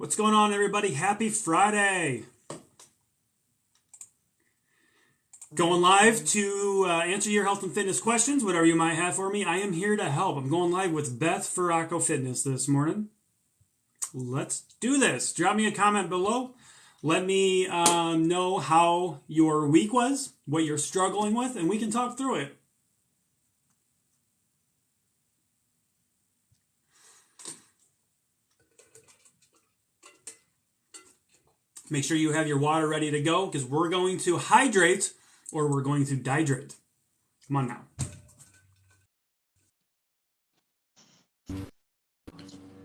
What's going on, everybody? Happy Friday! Going live to answer your health and fitness questions, whatever you might have for me. I am here to help. I'm going live with Beth Faraco Fitness this morning. Let's do this. Drop me a comment below. Let me know how your week was, what you're struggling with, and we can talk through it. Make sure you have your water ready to go because we're going to hydrate or we're going to dehydrate. Come on now.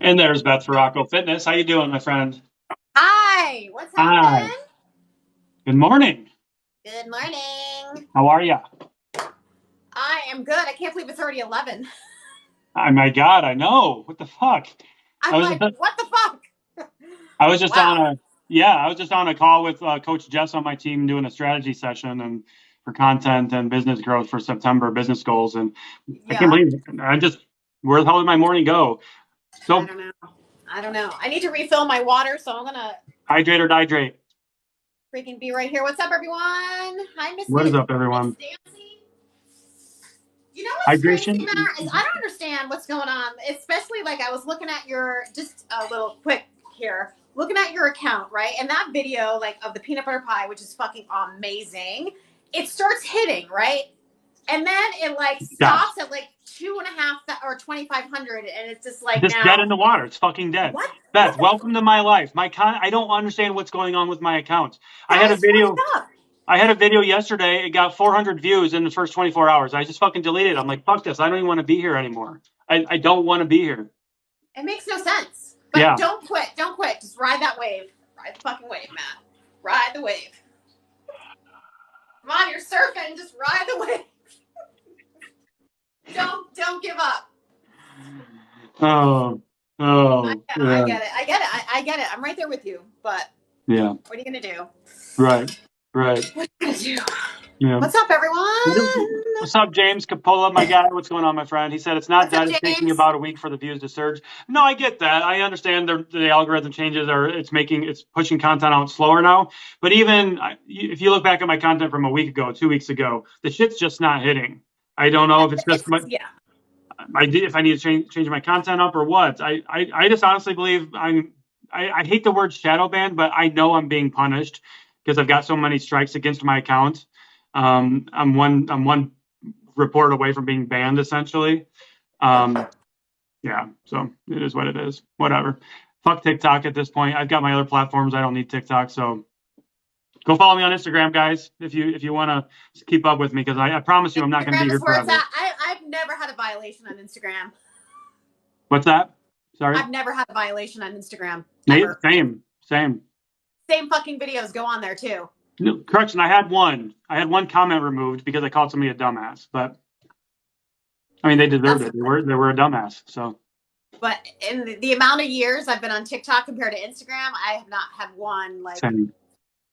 And there's Beth Faraco Fitness. How you doing, my friend? Hi, what's Hi. happening? Good morning. Good morning. How are you? I am good. I can't believe it's already 11. Oh my God, I know. What the fuck? I'm like, what the fuck? I was just Wow. I was just on a call with Coach Jess on my team doing a strategy session and for content and business growth for September business goals. And I can't Yeah. believe it. Where the hell did my morning go? I So don't know. I don't know. I need to refill my water, so I'm going to hydrate or dehydrate. freaking be right here. What's up, everyone? Hi, What is up, everyone? Nancy. You know what's crazy, Hydration. Matt, is I don't understand what's going on, especially like I was looking at just a little quick here, looking at your account, right? And that video, like, of the peanut butter pie, which is fucking amazing, it starts hitting, right? And then it like Yeah. stops at like 2.5 or 2,500, and it's just like Just dead now. in the water. It's fucking dead. What? Beth, welcome to my life. I don't understand what's going on with my account. I That had a is fucked video. up. I had a video yesterday. It got 400 views in the first 24 hours. I just fucking deleted it. I'm like, fuck this. I don't even want to be here anymore. I don't want to be here. It makes no sense. But Yeah. don't quit. Don't quit. Just ride that wave. Ride the fucking wave, Matt. Ride the wave. Come on, you're surfing. Just ride the wave. Don't give up. Oh. I Yeah. get it. I get it. I get it. I'm right there with you. But Yeah. what are you gonna do? Right. Right. What are you gonna do? Yeah. What's up, everyone? What's up, James Capola, my guy? What's going on, my friend? He said it's not What's up, dead. It's taking James? about a week for the views to surge. No, I get that. I understand the algorithm changes are it's pushing content out slower now. But even if you look back at my content from a week ago, 2 weeks ago, the shit's just not hitting. I don't know if it's just Yeah. if I need to change my content up or what. I just honestly believe I hate the word shadow ban, but I know I'm being punished because I've got so many strikes against my account. I'm one report away from being banned essentially. Yeah, so it is what it is. Whatever. Fuck TikTok at this point. I've got my other platforms. I don't need TikTok, so go follow me on Instagram, guys, if you want to keep up with me, because I promise you I'm not going to be Instagram here is where it's forever. at. I've never had a violation on Instagram. What's that? Sorry. I've never had a violation on Instagram. Nate, Ever. same. Same fucking videos go on there too. No, correction. I had one comment removed because I called somebody a dumbass, but I mean they deserved it. They were a dumbass. So. But in the amount of years I've been on TikTok compared to Instagram, I have not had one like, Same.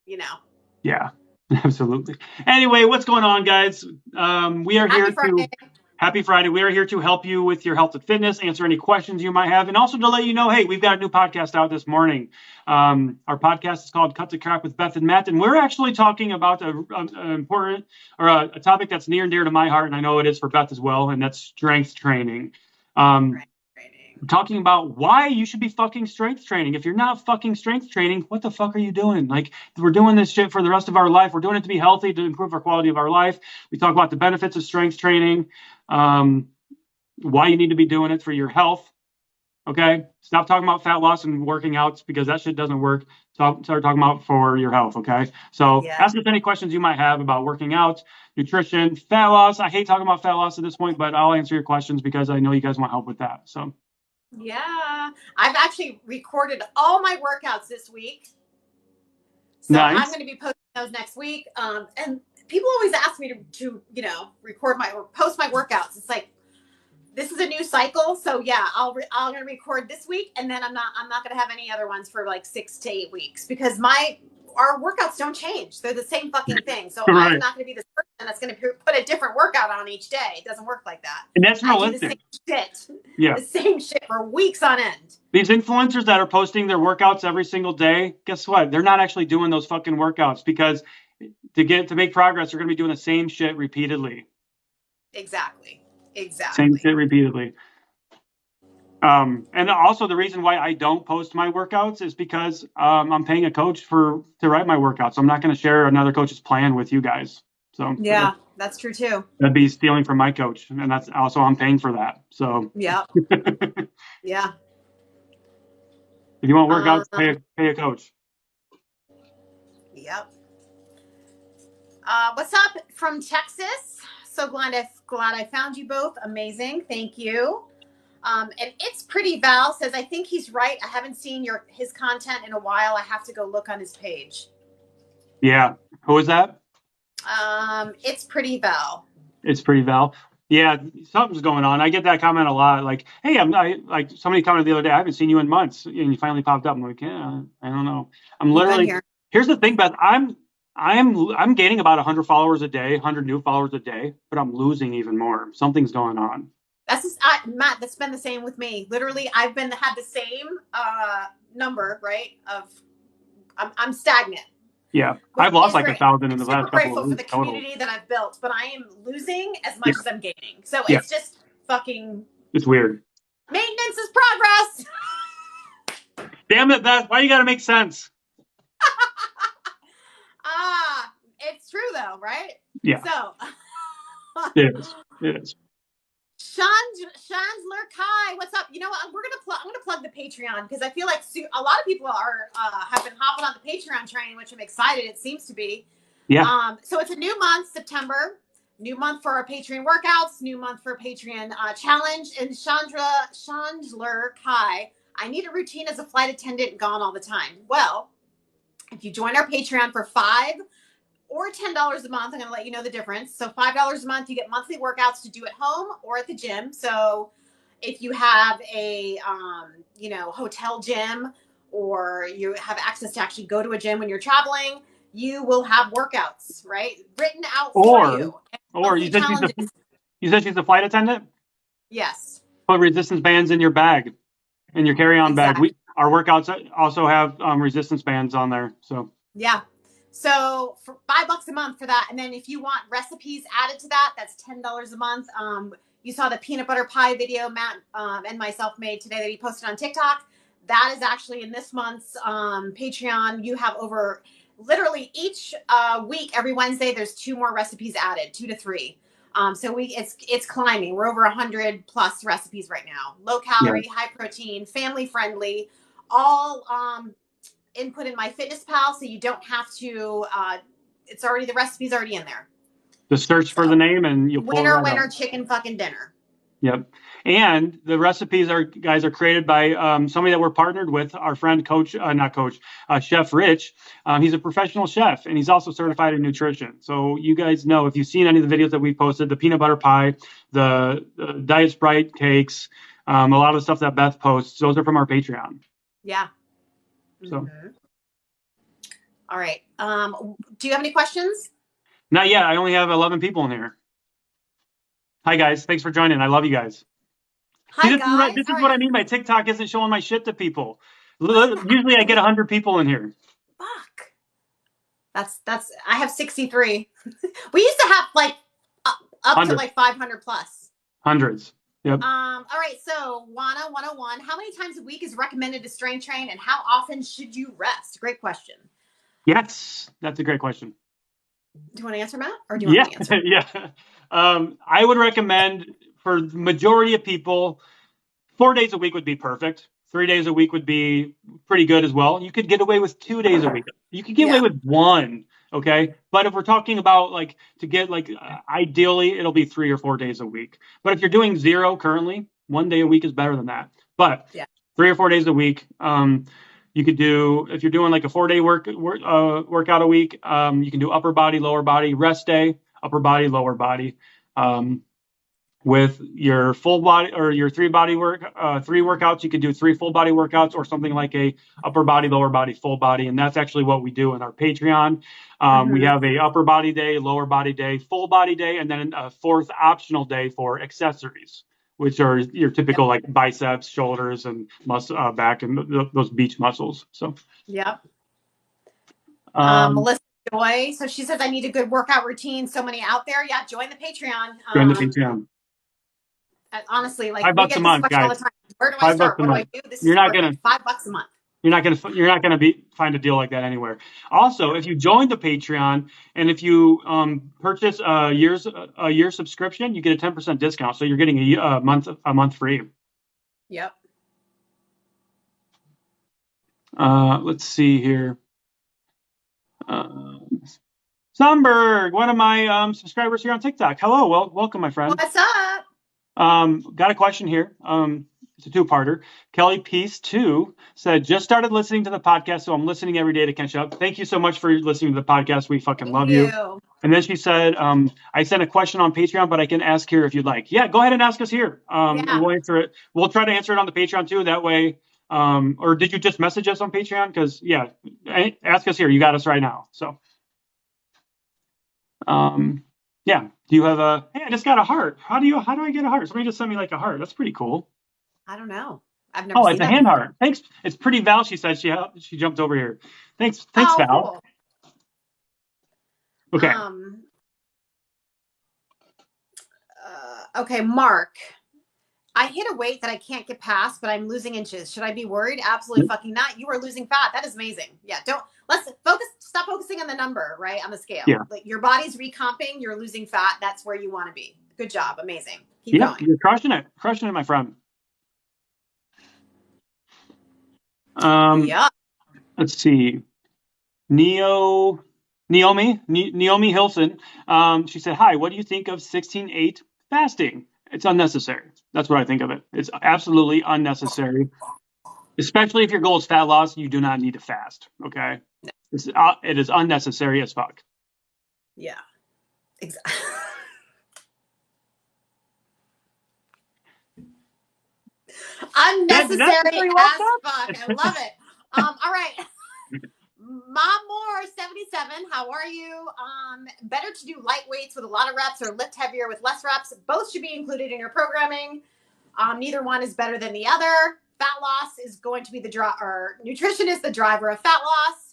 you know. Yeah, absolutely. Anyway, what's going on, guys? We are here to Happy Friday. We are here to help you with your health and fitness, answer any questions you might have, and also to let you know, hey, we've got a new podcast out this morning. Our podcast is called Cut the Crap with Beth and Matt, and we're actually talking about an important or a topic that's near and dear to my heart, and I know it is for Beth as well, and that's strength training. We're talking about why you should be fucking strength training. If you're not fucking strength training, what the fuck are you doing? Like, we're doing this shit for the rest of our life. We're doing it to be healthy, to improve our quality of our life. We talk about the benefits of strength training, why you need to be doing it for your health. Okay? Stop talking about fat loss and working out because that shit doesn't work. Start talking about for your health, okay? So ask us any questions you might have about working out, nutrition, fat loss. I hate talking about fat loss at this point, but I'll answer your questions because I know you guys want help with that. So. Yeah, I've actually recorded all my workouts this week. So nice. I'm going to be posting those next week. And people always ask me to record or post my workouts. It's like, this is a new cycle. So yeah, I'm going to record this week, and then I'm not going to have any other ones for like 6 to 8 weeks because my our workouts don't change. They're the same fucking thing. So Right. I'm not going to be this person that's going to put a different workout on each day. It doesn't work like that. And that's I do the realistic. same shit. Yeah. The same shit for weeks on end. These influencers that are posting their workouts every single day, guess what? They're not actually doing those fucking workouts, because to make progress, they're going to be doing the same shit repeatedly. Exactly. Same shit repeatedly. And also the reason why I don't post my workouts is because I'm paying a coach to write my workouts. So I'm not going to share another coach's plan with you guys. So yeah, that's true too. That'd be stealing from my coach, and that's also I'm paying for that. So yeah, yeah. If you want workouts, pay a coach. Yep. What's up from Texas? So glad I found you both. Amazing. Thank you. And It's Pretty Val says, I think he's right. I haven't seen his content in a while. I have to go look on his page. Yeah. Who is that? It's Pretty Val. It's Pretty Val. Yeah, something's going on. I get that comment a lot. Like, hey, like somebody commented the other day, I haven't seen you in months, and you finally popped up. I'm like, yeah, I don't know. I'm literally. Here's the thing, Beth. I'm gaining about 100 followers a day, 100 new followers a day, but I'm losing even more. Something's going on. That's just, Matt. That's been the same with me. Literally, I've had the same number, right? I'm stagnant. Yeah, I've lost like 1,000 in the last couple of weeks. I'm grateful for the community that I've built, but I am losing as much as I'm gaining. So it's just fucking. It's weird. Maintenance is progress. Damn it, Beth! Why you gotta make sense? It's true though, right? Yeah. So. It is. Chandler Kai, what's up? You know what? I'm gonna plug the Patreon, because I feel like a lot of people have been hopping on the Patreon train, which I'm excited. It seems to be. Yeah. So it's a new month, September. New month for our Patreon workouts. New month for Patreon challenge. And Chandler Kai, I need a routine as a flight attendant, gone all the time. Well, if you join our Patreon for $5 or $10 a month, I'm going to let you know the difference. So $5 a month, you get monthly workouts to do at home or at the gym. So if you have a, hotel gym, or you have access to actually go to a gym when you're traveling, you will have workouts, right? Written out for you. Or you said she's a flight attendant? Yes. Put resistance bands in your bag, in your carry-on bag. Our workouts also have resistance bands on there. So yeah. So for $5 a month for that. And then if you want recipes added to that, that's $10 a month. You saw the peanut butter pie video Matt and myself made today that he posted on TikTok. That is actually in this month's Patreon. You have over literally each week, every Wednesday, there's 2 more recipes added, 2 to 3. So it's climbing. We're over 100 plus recipes right now. Low calorie, high protein, family friendly, all input in MyFitnessPal, so you don't have to. The recipe's already in there. Just search for the name and you'll pull winner chicken fucking dinner. Yep. And the recipes are created by somebody that we're partnered with, our friend Chef Rich. He's a professional chef, and he's also certified in nutrition. So you guys know, if you've seen any of the videos that we posted, the peanut butter pie, the Diet Sprite cakes, a lot of the stuff that Beth posts, those are from our Patreon. Yeah. So. Mm-hmm. All right. Do you have any questions? Not yet. I only have 11 people in here. Hi, guys. Thanks for joining. I love you guys. Hi, guys. This is what I mean by TikTok isn't showing my shit to people. Usually I get 100 people in here. Fuck. That's. I have 63. We used to have like up to like 500 plus. Hundreds. Yep. All right. So Wana 101. How many times a week is recommended to strength train, and how often should you rest? Great question. Yes, that's a great question. Do you want to answer, Matt, or do you want me to answer? Yeah. I would recommend, for the majority of people, 4 days a week would be perfect. 3 days a week would be pretty good as well. You could get away with 2 days a week. You could get away with 1. Okay. But if we're talking about ideally, it'll be 3 or 4 days a week. But if you're doing 0 currently, 1 day a week is better than that. But 3 or 4 days a week, you could do, if you're doing like a 4-day workout a week, you can do upper body, lower body, rest day, upper body, lower body. with your full body or your three workouts. You could do 3 full body workouts or something like a upper body, lower body, full body. And that's actually what we do in our Patreon. We have a upper body day, lower body day, full body day, and then a 4th optional day for accessories, which are your typical like biceps, shoulders, and back and those beach muscles. So, yep. Melissa Joy. So she says, I need a good workout routine. So many out there. Yeah, join the Patreon. Join the Patreon. Honestly, like $5 we get a month, guys. All the time. Where do I start? What do I do? This is $5 a month. You're not gonna find a deal like that anywhere. Also, if you join the Patreon and if you purchase a year subscription, you get a 10% discount. So you're getting a month free. Yep. Let's see here. Sunberg, one of my subscribers here on TikTok. Hello, welcome, my friend. What's up? Got a question here. It's a 2-parter. Kelly Peace 2 said, just started listening to the podcast, so I'm listening every day to catch up. Thank you so much for listening to the podcast. We fucking love you. And then she said, I sent a question on Patreon, but I can ask here if you'd like. Yeah, go ahead and ask us here. And we'll answer it. We'll try to answer it on the Patreon too. That way, or did you just message us on Patreon? Because yeah, ask us here. You got us right now. So, yeah. Do you have hey, I just got a heart. How do I get a heart? Somebody just sent me like a heart. That's pretty cool. I don't know. I've never seen it's a hand heart. Thanks. It's pretty Val. She said she jumped over here. Thanks, Val. Cool. Okay. Okay, Mark. I hit a weight that I can't get past, but I'm losing inches. Should I be worried? Absolutely fucking not. You are losing fat. That is amazing. Yeah, stop focusing on the number, right? On the scale. Yeah. Like your body's recomping, you're losing fat. That's where you want to be. Good job. Amazing. Keep going. You're crushing it. Crushing it, my friend. Let's see. Naomi Hilson. She said, hi, what do you think of 16/8 fasting? It's unnecessary. That's what I think of it. It's absolutely unnecessary, especially if your goal is fat loss. You do not need to fast. Okay. It is unnecessary as fuck. Yeah, exactly. Unnecessary as fuck. I love it. All right. Mom Moore 77, how are you? Better to do light weights with a lot of reps or lift heavier with less reps. Both should be included in your programming. Neither one is better than the other. Fat loss is going to be nutrition is the driver of fat loss.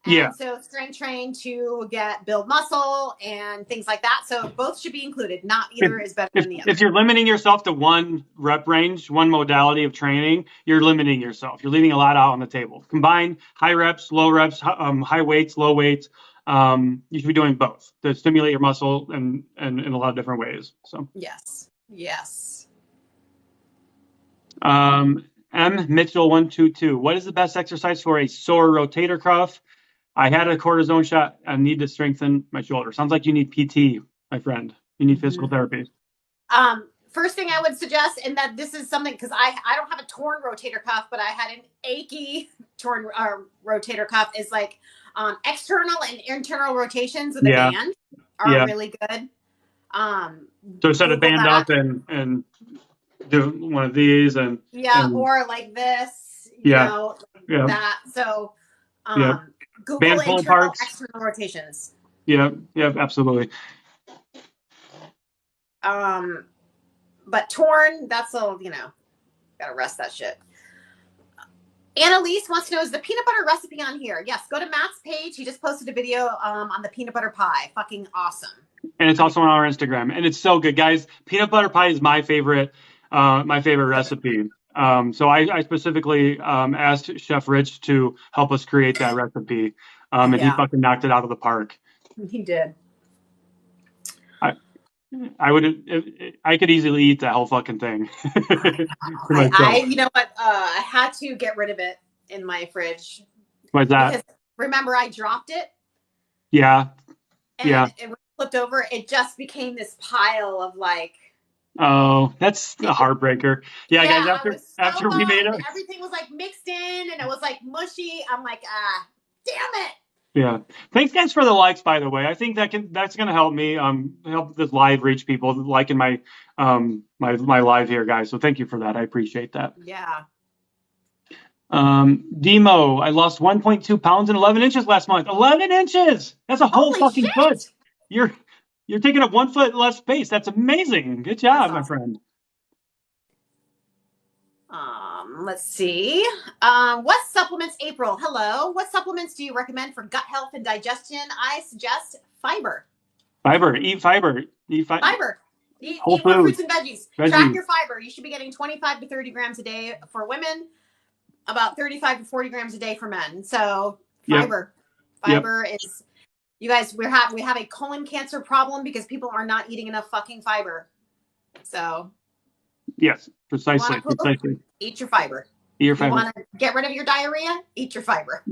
And so strength train to build muscle and things like that. So both should be included. Not either is better than the other. If you're limiting yourself to one rep range, one modality of training, you're limiting yourself. You're leaving a lot out on the table. Combine high reps, low reps, high weights, low weights. You should be doing both to stimulate your muscle and in a lot of different ways. So yes. M Mitchell 122. What is the best exercise for a sore rotator cuff? I had a cortisone shot. I need to strengthen my shoulder. Sounds like you need PT, my friend. You need physical therapy. First thing I would suggest, and that this is something, because I don't have a torn rotator cuff, but I had an achy torn rotator cuff, is like external and internal rotations with a band are really good. So set a band up and do one of these and or like this, you know, that. So Google band internal parts. External rotations. Yeah, absolutely. But torn, that's all, gotta rest that shit. Annalise wants to know, is the peanut butter recipe on here? Yes, go to Matt's page. He just posted a video on the peanut butter pie. Fucking awesome. And it's also on our Instagram. And it's so good, guys. Peanut butter pie is my favorite recipe. So I specifically asked Chef Rich to help us create that recipe. And he fucking knocked it out of the park. He did. I could easily eat that whole fucking thing. You know what? I had to get rid of it in my fridge. Why's that? Because remember, I dropped it. Yeah. And it flipped over. It just became this pile of like. Oh, that's a heartbreaker. Yeah, guys. After we made it, everything was like mixed in, and it was like mushy. I'm like, damn it. Yeah. Thanks, guys, for the likes, by the way. I think that's going to help me help this live reach people liking my my live here, guys. So thank you for that. I appreciate that. Yeah. Demo, I lost 1.2 pounds and 11 inches last month. 11 inches! That's a whole Holy fucking shit! foot. You're taking up 1 foot less space. That's amazing. Good job, my friend. Let's see. What supplements, April? Hello. What supplements do you recommend for gut health and digestion? I suggest fiber. Fiber. Eat fiber. Eat fiber. Eat Whole more food. fruits and veggies. Track your fiber. You should be getting 25 to 30 grams a day for women, about 35 to 40 grams a day for men. So fiber. Fiber is, you guys, we have a colon cancer problem because people are not eating enough fucking fiber. So yes, precisely. Eat your fiber. Eat your fiber. You want to get rid of your diarrhea? Eat your fiber.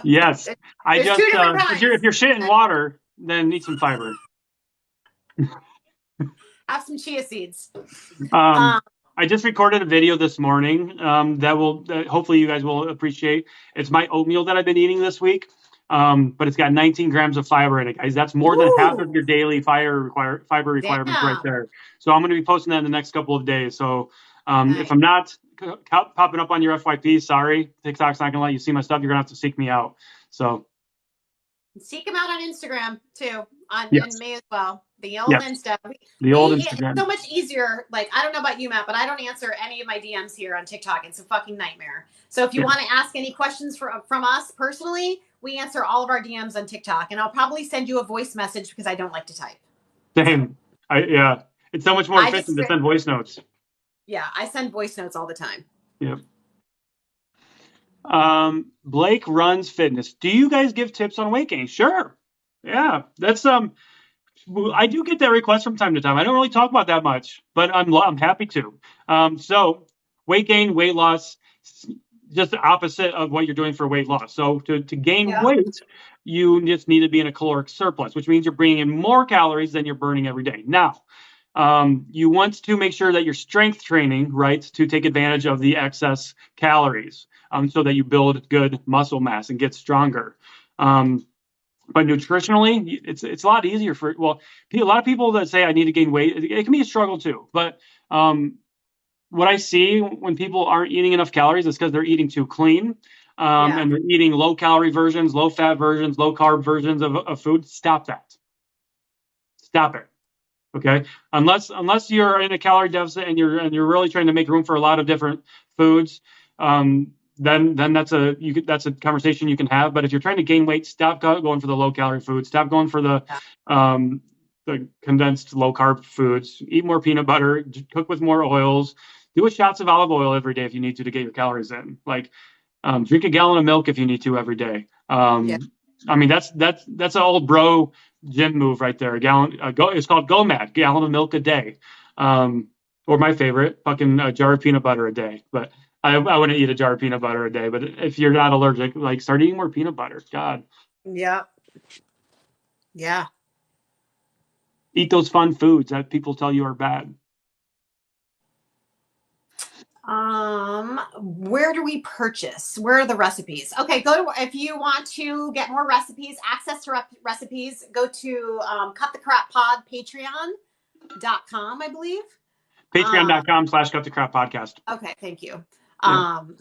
Yes. If you're shitting water, then eat some fiber. Have some chia seeds. I just recorded a video this morning that hopefully you guys will appreciate. It's my oatmeal that I've been eating this week, but it's got 19 grams of fiber in it, guys. That's more than half of your daily fiber requirements right there. So I'm going to be posting that in the next couple of days. So if I'm not popping up on your FYP, sorry, TikTok's not going to let you see my stuff. You're going to have to seek me out. So seek him out on Instagram too, and me as well. The old Insta. Instagram. It's so much easier. Like, I don't know about you, Matt, but I don't answer any of my DMs here on TikTok. It's a fucking nightmare. So if you want to ask any questions from us personally, we answer all of our DMs on TikTok, and I'll probably send you a voice message because I don't like to type. Same. It's so much more efficient to send voice notes. Yeah, I send voice notes all the time. Yep. Blake runs fitness. Do you guys give tips on weight gain? Sure. Yeah, that's I do get that request from time to time. I don't really talk about that much, but I'm happy to. So weight gain, weight loss, just the opposite of what you're doing for weight loss. So to gain weight, you just need to be in a caloric surplus, which means you're bringing in more calories than you're burning every day. Now, you want to make sure that you're strength training, right, to take advantage of the excess calories, so that you build good muscle mass and get stronger. But nutritionally, it's a lot easier a lot of people that say I need to gain weight, it can be a struggle too. But what I see when people aren't eating enough calories is because they're eating too clean, and they're eating low calorie versions, low fat versions, low carb versions of food. Stop that. Stop it. Okay. Unless you're in a calorie deficit and you're really trying to make room for a lot of different foods, then that's a conversation you can have. But if you're trying to gain weight, stop going for the low calorie foods. Stop going for the condensed low carb foods. Eat more peanut butter. Cook with more oils. Do shots of olive oil every day if you need to get your calories in. Like, drink a gallon of milk if you need to every day. I mean, that's an old bro gym move right there. It's called GOMAD, gallon of milk a day. Or my favorite, fucking a jar of peanut butter a day. But I wouldn't eat a jar of peanut butter a day. But if you're not allergic, like, start eating more peanut butter. God. Yeah. Yeah. Eat those fun foods that people tell you are bad. Where do we purchase? Where are the recipes? Okay, if you want to get more recipes, access to recipes, go to Cut the Crap Pod, patreon.com, I believe. Patreon.com/Cut the Crap Podcast. Okay, thank you.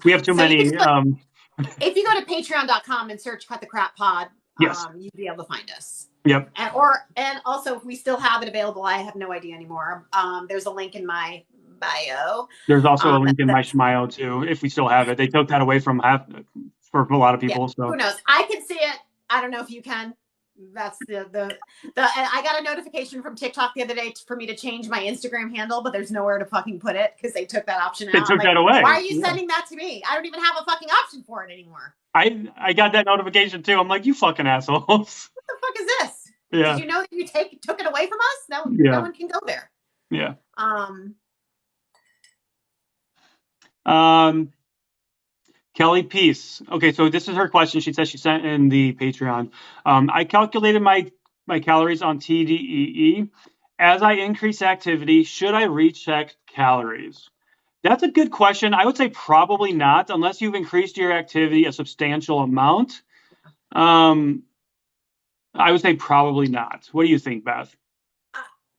We have too many. If you go to patreon.com and search Cut the Crap Pod, you'll be able to find us. Yep. And also, if we still have it available, I have no idea anymore. There's a link in my bio. There's also a link in my Shmio too, if we still have it. They took that away for a lot of people. So who knows? I can see it. I don't know if you can. That's the I got a notification from TikTok the other day for me to change my Instagram handle, but there's nowhere to fucking put it because they took that option out. They took that away. Why are you sending that to me? I don't even have a fucking option for it anymore. I got that notification too. I'm like, you fucking assholes. What the fuck is this? Yeah. Did you know that you took it away from us? No one can go there. Yeah. Kelly Peace. Okay, so this is her question. She says she sent in the Patreon. I calculated my calories on TDEE. As I increase activity, should I recheck calories? That's a good question. I would say probably not, unless you've increased your activity a substantial amount. I would say probably not. What do you think, Beth?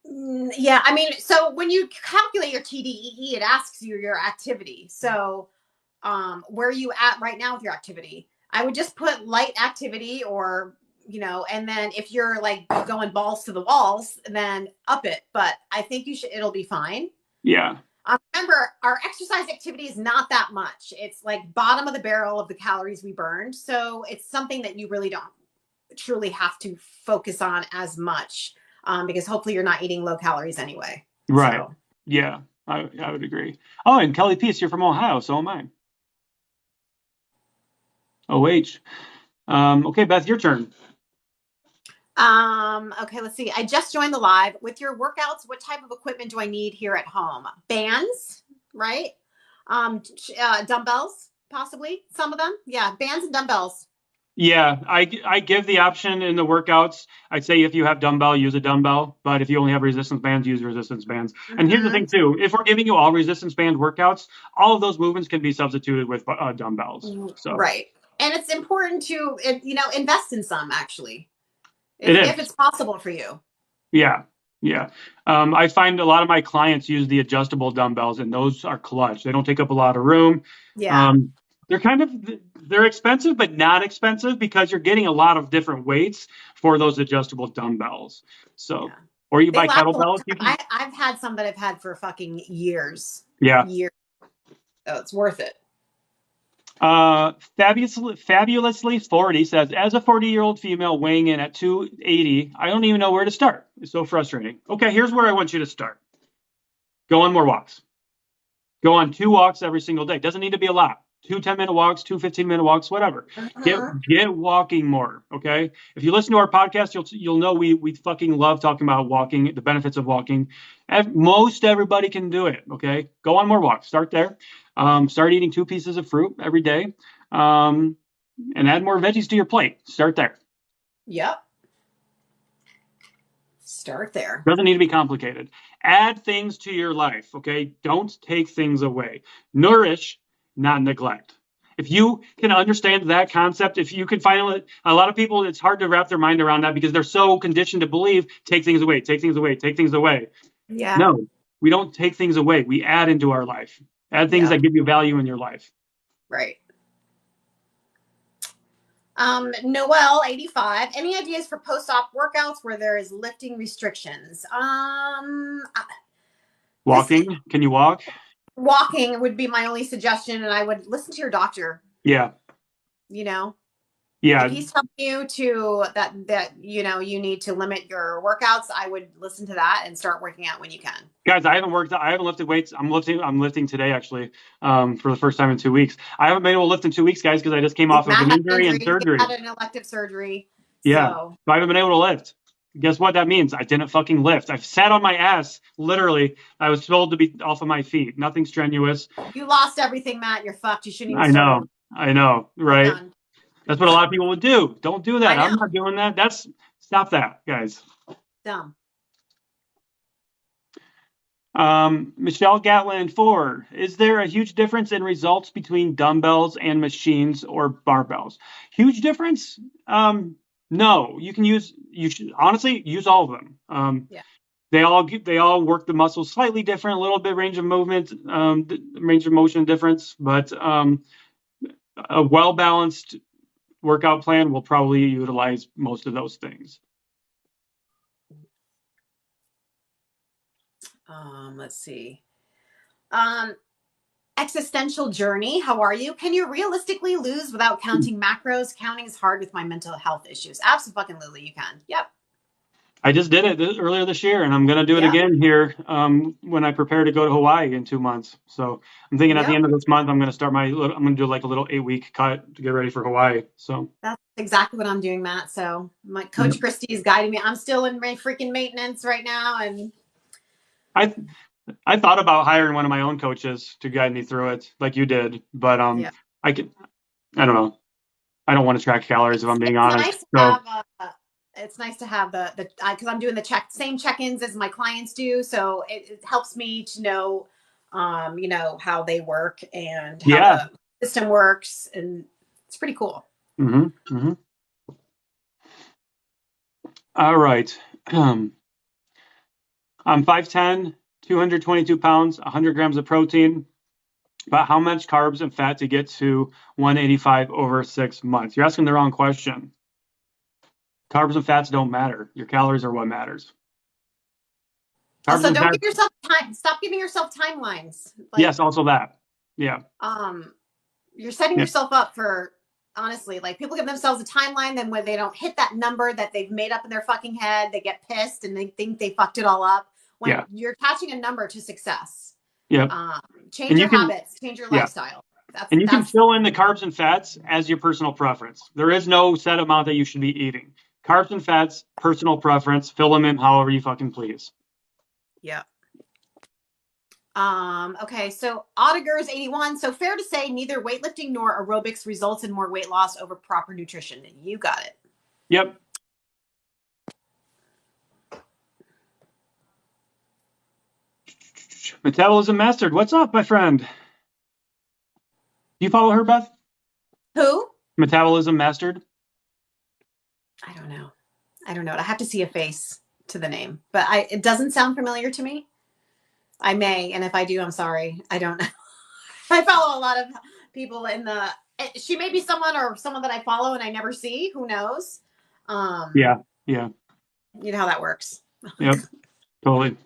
Yeah, I mean, so when you calculate your TDEE, it asks you your activity. So, where are you at right now with your activity? I would just put light activity, or and then if you're like going balls to the walls, then up it. But I think you should. It'll be fine. Yeah. Remember, our exercise activity is not that much. It's like bottom of the barrel of the calories we burned. So it's something that you really don't truly have to focus on as much, because hopefully you're not eating low calories anyway. Right. So. Yeah, I would agree. Oh, and Kelly Peace, you're from Ohio, so am I. OH. Okay, Beth, your turn. Okay, let's see. I just joined the live. With your workouts, what type of equipment do I need here at home? Bands, right? Dumbbells, possibly. Some of them. Yeah, bands and dumbbells. Yeah, I give the option in the workouts. I'd say if you have dumbbell, use a dumbbell. But if you only have resistance bands, use resistance bands. And here's the thing too: if we're giving you all resistance band workouts, all of those movements can be substituted with dumbbells. So Right, and it's important to invest in some actually, it if is. it's possible for you. Yeah, yeah. I find a lot of my clients use the adjustable dumbbells, and those are clutch. They don't take up a lot of room. Yeah. They're expensive, but not expensive because you're getting a lot of different weights for those adjustable dumbbells. So, Yeah. or you They buy last a long kettlebells. You time. can, I've had some that I've had for fucking years. yeah. Years. So it's worth it. Fabulously 40 says, as a 40-year-old female weighing in at 280, I don't even know where to start. It's so frustrating. Okay, here's where I want you to start. Go on more walks. Go on 2 walks every single day. Doesn't need to be a lot. 2 10-minute walks, 2 15-minute walks, whatever. Get walking more. Okay. If you listen to our podcast, you'll know we fucking love talking about walking, the benefits of walking. Most everybody can do it. Okay. Go on more walks. Start there. Start eating 2 pieces of fruit every day. And add more veggies to your plate. Start there. Yep. Start there. Doesn't need to be complicated. Add things to your life, okay? Don't take things away. Nourish, not neglect. If you can understand that concept, if you can find a lot of people, it's hard to wrap their mind around that because they're so conditioned to believe take things away, take things away, take things away. Yeah. No, we don't take things away. We add into our life. Add things that give you value in your life. Right. Noel 85. Any ideas for post-op workouts where there is lifting restrictions? Walking. Can you walk? Walking would be my only suggestion, and I would listen to your doctor. Yeah. If he's telling you that you need to limit your workouts, I would listen to that and start working out when you can. Guys, I haven't lifted weights. I'm lifting today actually, for the first time in 2 weeks. I haven't been able to lift in 2 weeks, guys, because I just came off of an injury and surgery. Had an elective surgery. Yeah. So I haven't been able to lift. Guess what that means? I didn't fucking lift. I've sat on my ass, literally. I was told to be off of my feet. Nothing strenuous. You lost everything, Matt. You're fucked. You shouldn't even I know, right? That's what a lot of people would do. Don't do that. I'm not doing that. Stop that, guys. Dumb. Michelle Gatlin 4. Is there a huge difference in results between dumbbells and machines or barbells? Huge difference? No. You should honestly use all of them. They all work the muscles slightly different, a little bit range of movement, range of motion difference, but a well-balanced workout plan will probably utilize most of those things. Let's see. Existential journey. How are you? Can you realistically lose without counting macros? Counting is hard with my mental health issues. Absolutely, you can. Yep. I just did it earlier this year, and I'm going to do it again here when I prepare to go to Hawaii in 2 months. So I'm thinking at the end of this month, I'm going to do like a little 8-week cut to get ready for Hawaii. So that's exactly what I'm doing, Matt. So my coach Christy is guiding me. I'm still in my freaking maintenance right now, and I thought about hiring one of my own coaches to guide me through it, like you did, but I don't know. I don't want to track calories if I'm being honest. It's nice to have the because I'm doing the same check-ins as my clients do, so it helps me to know, how they work and how the system works, and it's pretty cool. All right. I'm 5'10", 222 pounds, 100 grams of protein. But how much carbs and fat to get to 185 over 6 months? You're asking the wrong question. Carbs and fats don't matter. Your calories are what matters. So don't give yourself time. Stop giving yourself timelines. Like, yes, also that. Yeah. You're setting yourself up for, honestly, like people give themselves a timeline, then when they don't hit that number that they've made up in their fucking head, they get pissed and they think they fucked it all up. When you're attaching a number to success. Yeah. Change your habits, change your lifestyle. And you can fill in the carbs and fats as your personal preference. There is no set amount that you should be eating. Carbs and fats, personal preference, fill them in however you fucking please. Yeah. Okay, so Audegers 81. So fair to say neither weightlifting nor aerobics results in more weight loss over proper nutrition. You got it. Yep. Metabolism Mastered. What's up, my friend? Do you follow her, Beth? Who? Metabolism Mastered. I don't know. I have to see a face to the name, but it doesn't sound familiar to me. I may, and if I do, I'm sorry. I don't know. I follow a lot of people she may be someone that I follow and I never see. Who knows? Yeah. You know how that works. Yep. Totally.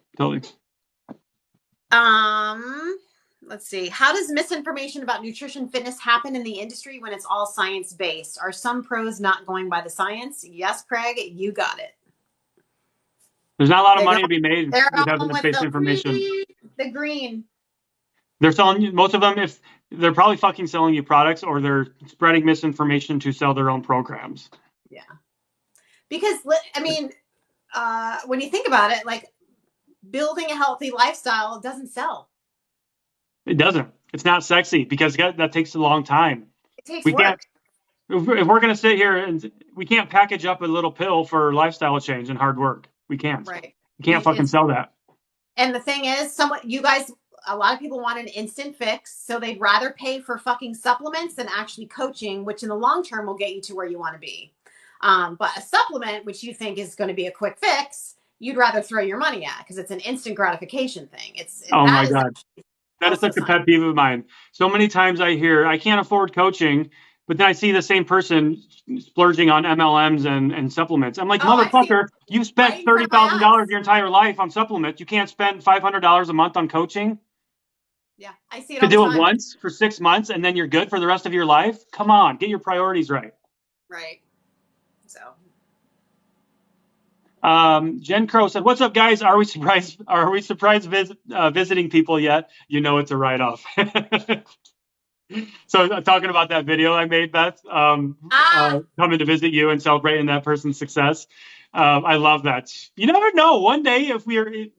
Let's see. How does misinformation about nutrition fitness happen in the industry when it's all science-based? Are some pros not going by the science? Yes, Craig, you got it. There's not a lot of money to be made with evidence-based information. The green. They're selling you, most of them, if they're probably fucking selling you products or they're spreading misinformation to sell their own programs. Yeah. Because, I mean, when you think about it, like building a healthy lifestyle doesn't sell. It doesn't. It's not sexy because that takes a long time. It takes work. If we're going to sit here and we can't package up a little pill for lifestyle change and hard work. We can't. Right. You can't fucking sell that. And the thing is, a lot of people want an instant fix, so they'd rather pay for fucking supplements than actually coaching, which in the long term will get you to where you want to be. But a supplement, which you think is going to be a quick fix, you'd rather throw your money at because it's an instant gratification thing. Oh my God. That is such a pet peeve of mine. So many times I hear, I can't afford coaching, but then I see the same person splurging on MLMs and supplements. I'm like, motherfucker, you spent $30,000 your entire life on supplements. You can't spend $500 a month on coaching? Yeah, I see it to do it once for 6 months and then you're good for the rest of your life? Come on, get your priorities right. Right. So. Jen Crow said, "What's up, guys? Are we surprised visiting people yet? You know it's a write-off." So talking about that video I made, Beth, coming to visit you and celebrating that person's success. I love that. You never know. One day if you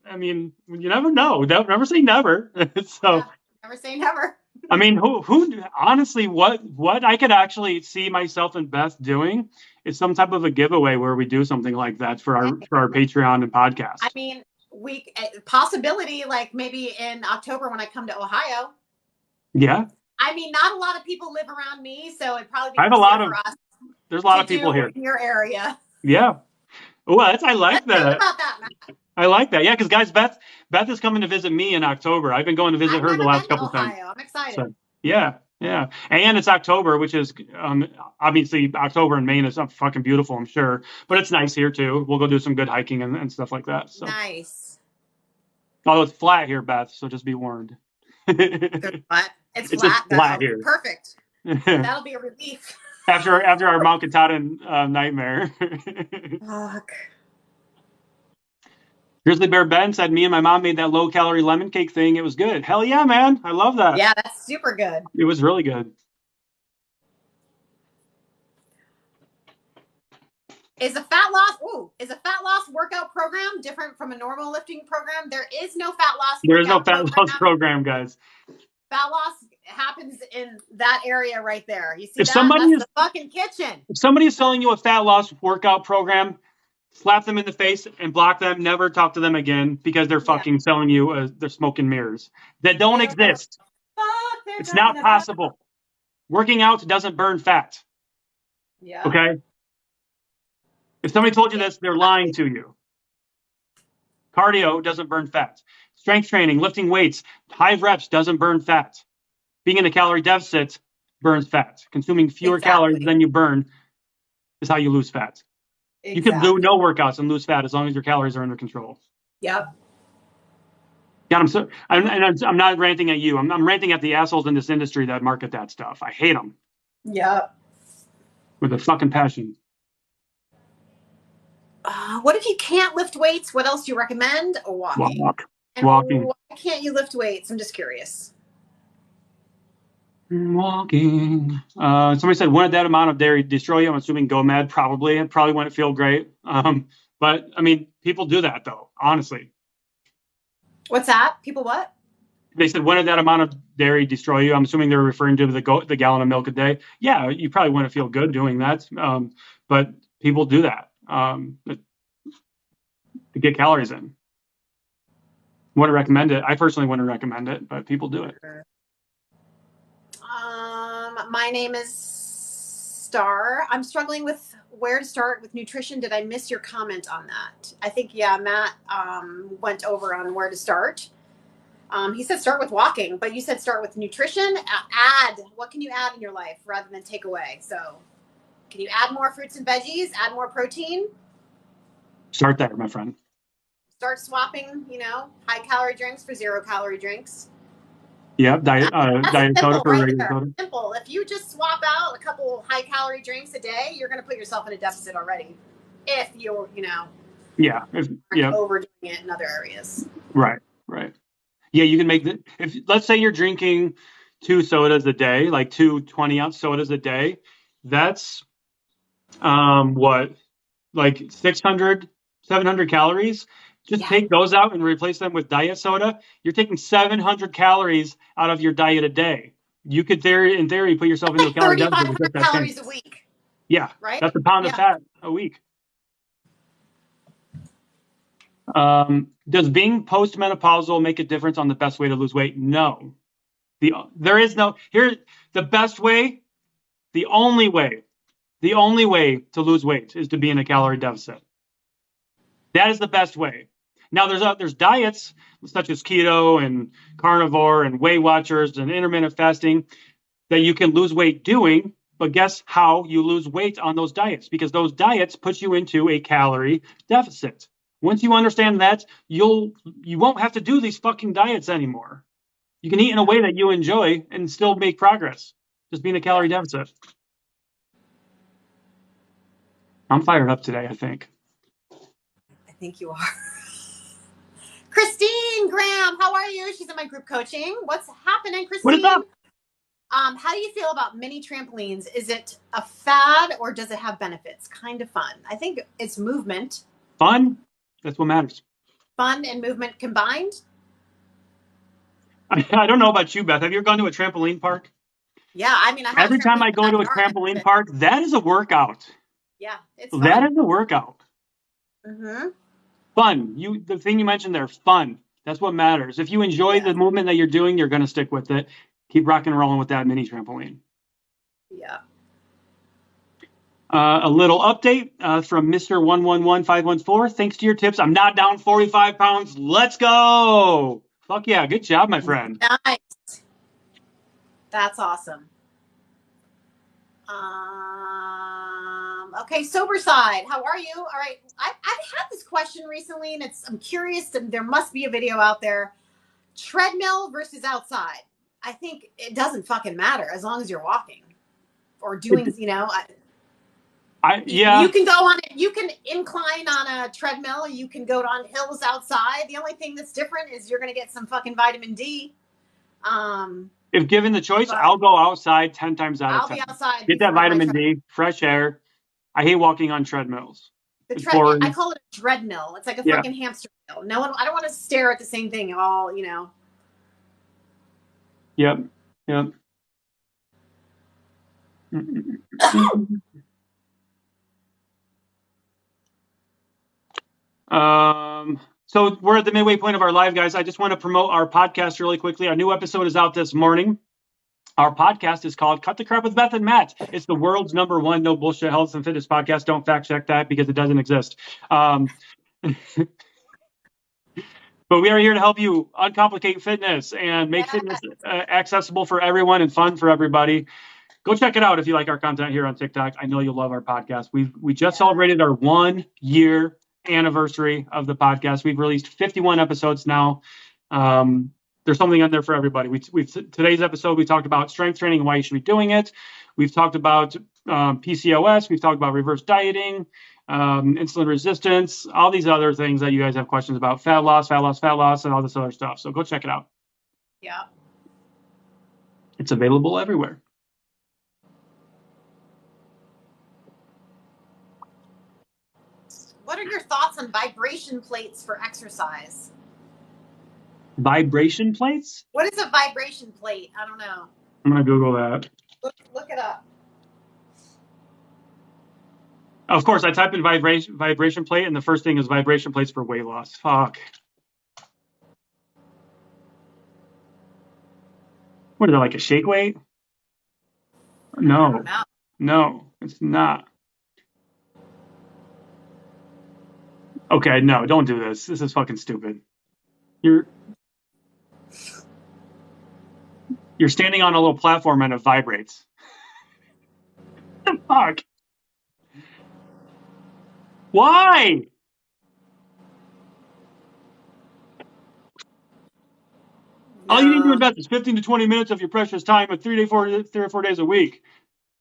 never know. Never say never. Never say never. I mean, who honestly, what I could actually see myself and Beth doing is some type of a giveaway where we do something like that for our Patreon and podcast. I mean, possibility like maybe in October when I come to Ohio. Yeah. I mean, not a lot of people live around me, so it'd probably be there's a lot of people here in your area. Yeah. Oh, I like that. Think about that, Matt. I like that. Yeah, because guys, Beth is coming to visit me in October. I've been going to visit her the last couple times. I'm excited. So, yeah. And it's October, which is obviously October in Maine is fucking beautiful, I'm sure. But it's nice here too. We'll go do some good hiking and stuff like that. So. Nice. Although it's flat here, Beth, so just be warned. It's flat here. Perfect. That'll be a relief. After our Mount Katahdin nightmare. Fuck. Grizzly Bear Ben said, "Me and my mom made that low-calorie lemon cake thing. It was good." Hell yeah, man. I love that. Yeah, that's super good. It was really good. Is a fat loss workout program different from a normal lifting program? There is no fat loss. There is no fat loss program, guys. Fat loss happens in that area right there. You see that's the fucking kitchen. If somebody is selling you a fat loss workout program, slap them in the face and block them. Never talk to them again because they're fucking selling you they're smoking mirrors that don't exist. It's not possible. Working out doesn't burn fat. Yeah. Okay. If somebody told you this, they're lying to you. Cardio doesn't burn fat. Strength training, lifting weights, high reps doesn't burn fat. Being in a calorie deficit burns fat. Consuming fewer calories than you burn is how you lose fat. Exactly. You can do no workouts and lose fat as long as your calories are under control. Yep. God, I'm not ranting at you. I'm ranting at the assholes in this industry that market that stuff. I hate them. Yep. With a fucking passion. What if you can't lift weights? What else do you recommend? Walking. Walking. Why can't you lift weights? I'm just curious. Walking. Somebody said, wouldn't that amount of dairy destroy you? I'm assuming go mad. Probably. It probably wouldn't feel great. But I mean, people do that though, honestly. What's that? People what? They said, wouldn't that amount of dairy destroy you? I'm assuming they're referring to the gallon of milk a day. Yeah, you probably wouldn't feel good doing that. But people do that to get calories in. Wouldn't recommend it. I personally wouldn't recommend it, but people do it. My name is Star. I'm struggling with where to start with nutrition. Did I miss your comment on that? I think, yeah, Matt went over on where to start. He said start with walking, but you said start with nutrition. What can you add in your life rather than take away? So can you add more fruits and veggies, add more protein? Start there, my friend. Start swapping, high calorie drinks for 0 calorie drinks. Yeah, diet soda for regular soda. Simple. If you just swap out a couple high calorie drinks a day, you're going to put yourself in a deficit already. If you're, overdoing it in other areas. Right. Yeah, you can make let's say you're drinking 2 sodas a day, like 2 20-ounce sodas a day. That's like 600, 700 calories. Just take those out and replace them with diet soda. You're taking 700 calories out of your diet a day. You could, in theory, put yourself into a calorie deficit. 3,500 calories a week. Yeah, right. That's a pound of fat a week. Does being postmenopausal make a difference on the best way to lose weight? No. There is no. Here, the best way, the only way to lose weight is to be in a calorie deficit. That is the best way. Now, there's diets such as keto and carnivore and Weight Watchers and intermittent fasting that you can lose weight doing, but guess how you lose weight on those diets? Because those diets put you into a calorie deficit. Once you understand that, you won't have to do these fucking diets anymore. You can eat in a way that you enjoy and still make progress. Just be in a calorie deficit. I'm fired up today, I think. I think you are. Christine Graham, how are you? She's in my group coaching. What's happening, Christine? What is up? How do you feel about mini trampolines? Is it a fad or does it have benefits? Kind of fun. I think it's movement. Fun? That's what matters. Fun and movement combined? I don't know about you, Beth. Have you ever gone to a trampoline park? Yeah, I mean, every time I go to a trampoline park, that is a workout. Yeah, it's fun. That is a workout. Mm-hmm. Fun. The thing you mentioned there, fun. That's what matters. If you enjoy the movement that you're doing, you're going to stick with it. Keep rocking and rolling with that mini trampoline. Yeah. A little update from Mr. 111514. Thanks to your tips, I'm not down 45 pounds. Let's go. Fuck yeah. Good job, my friend. Nice. That's awesome. Okay, sober side. How are you? All right. I've had this question recently, and I'm curious. And there must be a video out there. Treadmill versus outside. I think it doesn't fucking matter as long as you're walking or doing. You can go on it. You can incline on a treadmill. You can go on hills outside. The only thing that's different is you're going to get some fucking vitamin D. If given the choice, I'll go outside 10 times out of 10. I'll be outside. Get that vitamin D, fresh air. I hate walking on treadmills. I call it a treadmill. It's like a fucking hamster wheel. I don't want to stare at the same thing all, Yep. So we're at the midway point of our live, guys. I just want to promote our podcast really quickly. Our new episode is out this morning. Our podcast is called Cut the Crap with Beth and Matt. It's the world's #1 no bullshit health and fitness podcast. Don't fact check that because it doesn't exist. But we are here to help you uncomplicate fitness and make fitness accessible for everyone and fun for everybody. Go check it out if you like our content here on TikTok. I know you'll love our podcast. We just celebrated our 1 year anniversary of the podcast. We've released 51 episodes now. There's something on there for everybody. Today's episode, we talked about strength training and why you should be doing it. We've talked about PCOS. We've talked about reverse dieting, insulin resistance, all these other things that you guys have questions about, fat loss, and all this other stuff. So go check it out. Yeah. It's available everywhere. What are your thoughts on vibration plates for exercise? Vibration plates? What is a vibration plate? I don't know. I'm going to Google that. Look it up. Of course, I type in vibration plate, and the first thing is vibration plates for weight loss. Fuck. What is that, like a shake weight? No. No, it's not. Okay, no, don't do this. This is fucking stupid. You're standing on a little platform and it vibrates. Fuck. Why? No. All you need to invest is 15 to 20 minutes of your precious time at 3 or 4 days a week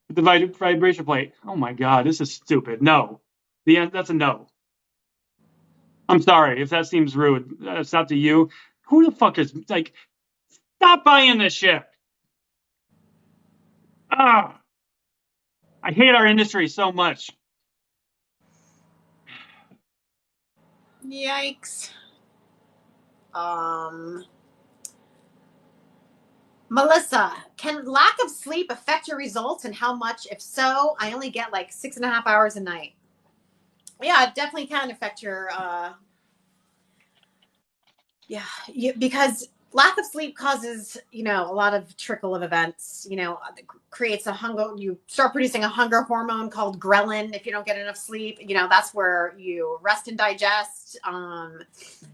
with the vibration plate. Oh my God, this is stupid. No. That's a no. I'm sorry if that seems rude. It's not to you. Who the fuck is, like, stop buying this shit. I hate our industry so much. Yikes. Melissa, can lack of sleep affect your results and how much? If so, I only get like 6.5 hours a night. Yeah, it definitely can affect your, because lack of sleep causes, a lot of trickle of events, creates a hunger. You start producing a hunger hormone called ghrelin. If you don't get enough sleep, that's where you rest and digest.